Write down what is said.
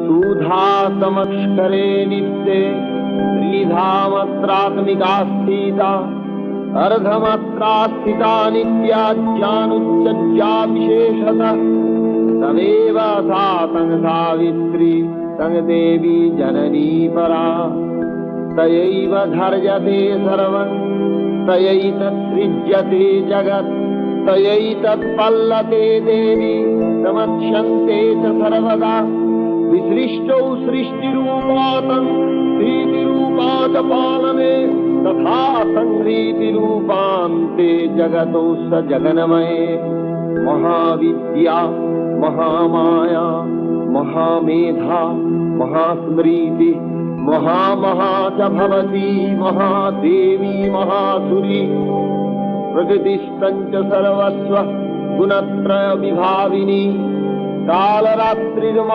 सुधा समक्षरे नित्ये त्रिधामत्रात्मिका स्थिता अर्धमात्रा स्थिता नित्या ज्ञानुच्चज्जा विशेषतः तमेव सा तं सावित्री तं देवी जननी परा तयैव धर्यते सर्वं तयैतत्सृज्यते जगत् तयैतत्पल्लते देवी समक्ष्यन्ते च सर्वदा विसृष्टौ सृष्टिरूपातं प्रीतिरूपा च पालने तथा संहृतिरूपान्ते जगतो स जगन्मये महाविद्या महामाया महामेधा महास्मृति महामहा च भवती महादेवी महासुरी प्रकृतिस्तञ्च सर्वस्व गुणत्रय विभाविनी कालरात्रिर्महा